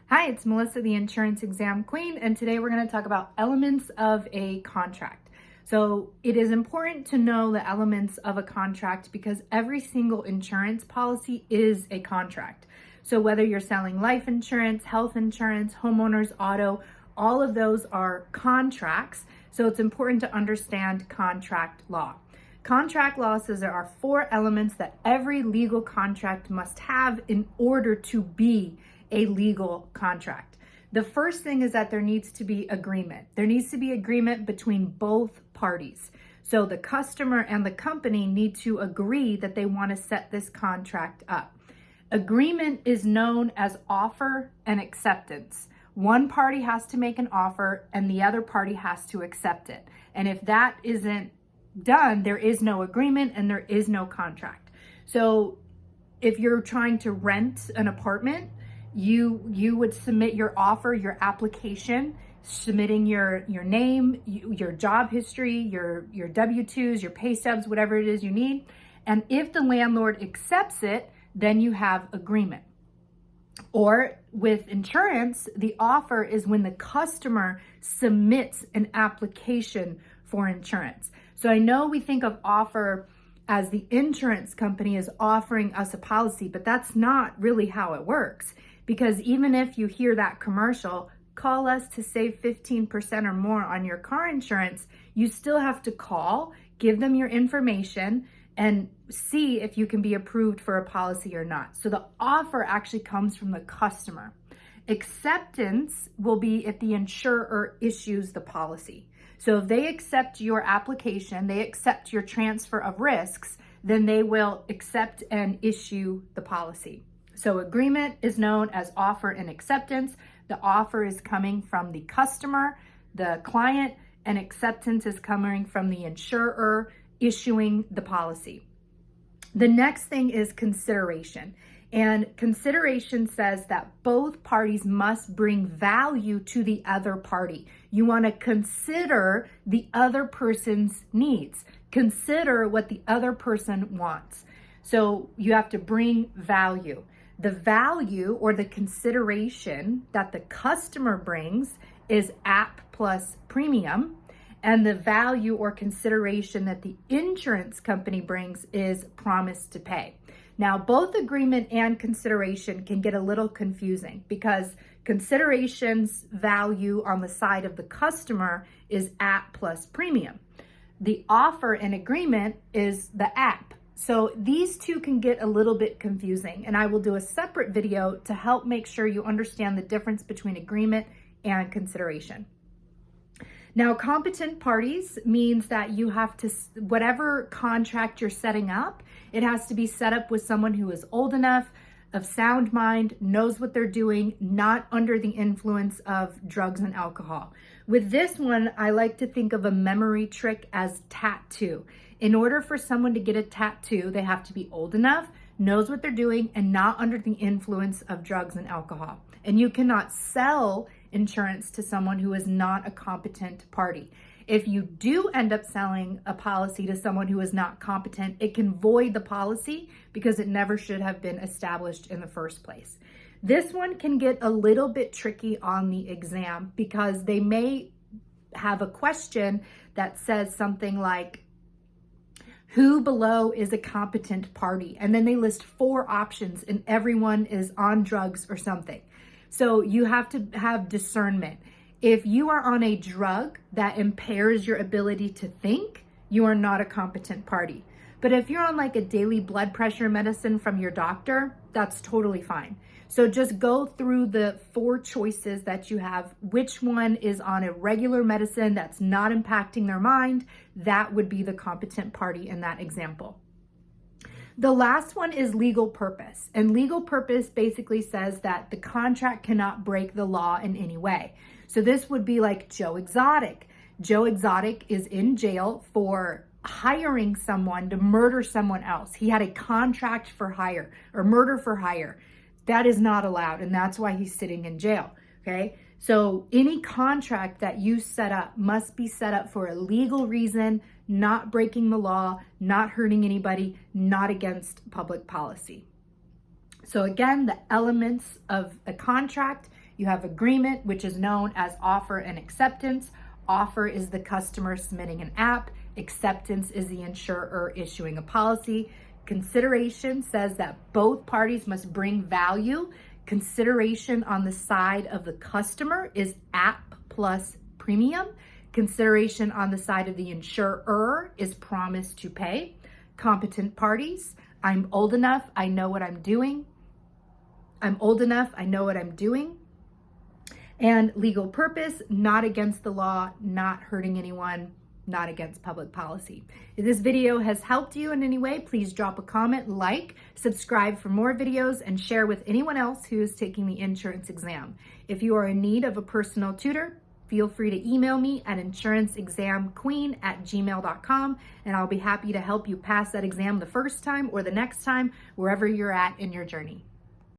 Hi, it's Melissa, the insurance exam queen, and today we're going to talk about elements of a contract. So it is important to know the elements of a contract because every single insurance policy is a contract. So whether you're selling life insurance, health insurance, homeowners, auto, all of those are contracts. So it's important to understand contract law. Contract law says there are 4 elements that every legal contract must have in order to be a legal contract. The first thing is that there needs to be agreement. There needs to be agreement between both parties. So the customer and the company need to agree that they want to set this contract up. Agreement is known as offer and acceptance. One party has to make an offer and the other party has to accept it. And if that isn't done, there is no agreement and there is no contract. So if you're trying to rent an apartment, you would submit your offer, your application, submitting your name, your job history, your W-2s, your pay stubs, whatever it is you need. And if the landlord accepts it, then you have agreement. Or with insurance, the offer is when the customer submits an application for insurance. So I know we think of offer as the insurance company is offering us a policy, but that's not really how it works. Because even if you hear that commercial, call us to save 15% or more on your car insurance, you still have to call, give them your information, and see if you can be approved for a policy or not. So the offer actually comes from the customer. Acceptance will be if the insurer issues the policy. So if they accept your application, they accept your transfer of risks, then they will accept and issue the policy. So agreement is known as offer and acceptance. The offer is coming from the customer, the client, and acceptance is coming from the insurer issuing the policy. The next thing is consideration. And consideration says that both parties must bring value to the other party. You want to consider the other person's needs. Consider what the other person wants. So you have to bring value. The value or the consideration that the customer brings is app plus premium. And the value or consideration that the insurance company brings is promise to pay. Now, both agreement and consideration can get a little confusing because consideration's value on the side of the customer is app plus premium. The offer and agreement is the app. So these two can get a little bit confusing, and I will do a separate video to help make sure you understand the difference between agreement and consideration. Now, competent parties means that you have to, whatever contract you're setting up, it has to be set up with someone who is old enough, of sound mind, knows what they're doing, not under the influence of drugs and alcohol. With this one, I like to think of a memory trick as tattoo. In order for someone to get a tattoo, they have to be old enough, knows what they're doing, and not under the influence of drugs and alcohol. And you cannot sell insurance to someone who is not a competent party. If you do end up selling a policy to someone who is not competent, it can void the policy because it never should have been established in the first place. This one can get a little bit tricky on the exam because they may have a question that says something like, who below is a competent party? And then they list 4 options and everyone is on drugs or something. So you have to have discernment. If you are on a drug that impairs your ability to think, you are not a competent party. But if you're on like a daily blood pressure medicine from your doctor, that's totally fine. So just go through the 4 choices that you have. Which one is on a regular medicine that's not impacting their mind? That would be the competent party in that example. The last one is legal purpose. And legal purpose basically says that the contract cannot break the law in any way. So this would be like Joe Exotic. Joe Exotic is in jail for hiring someone to murder someone else. He had a contract for hire or murder for hire. That is not allowed, and that's why he's sitting in jail, okay? So any contract that you set up must be set up for a legal reason, not breaking the law, not hurting anybody, not against public policy. So again, the elements of a contract You have agreement, which is known as offer and acceptance. Offer is the customer submitting an app. Acceptance is the insurer issuing a policy. Consideration says that both parties must bring value. Consideration on the side of the customer is app plus premium. Consideration on the side of the insurer is promise to pay. Competent parties, I'm old enough, I know what I'm doing. I'm old enough, I know what I'm doing. And legal purpose, not against the law, not hurting anyone, not against public policy. If this video has helped you in any way, please drop a comment, like, subscribe for more videos, and share with anyone else who is taking the insurance exam. If you are in need of a personal tutor, feel free to email me at insuranceexamqueen@gmail.com, and I'll be happy to help you pass that exam the first time or the next time, wherever you're at in your journey.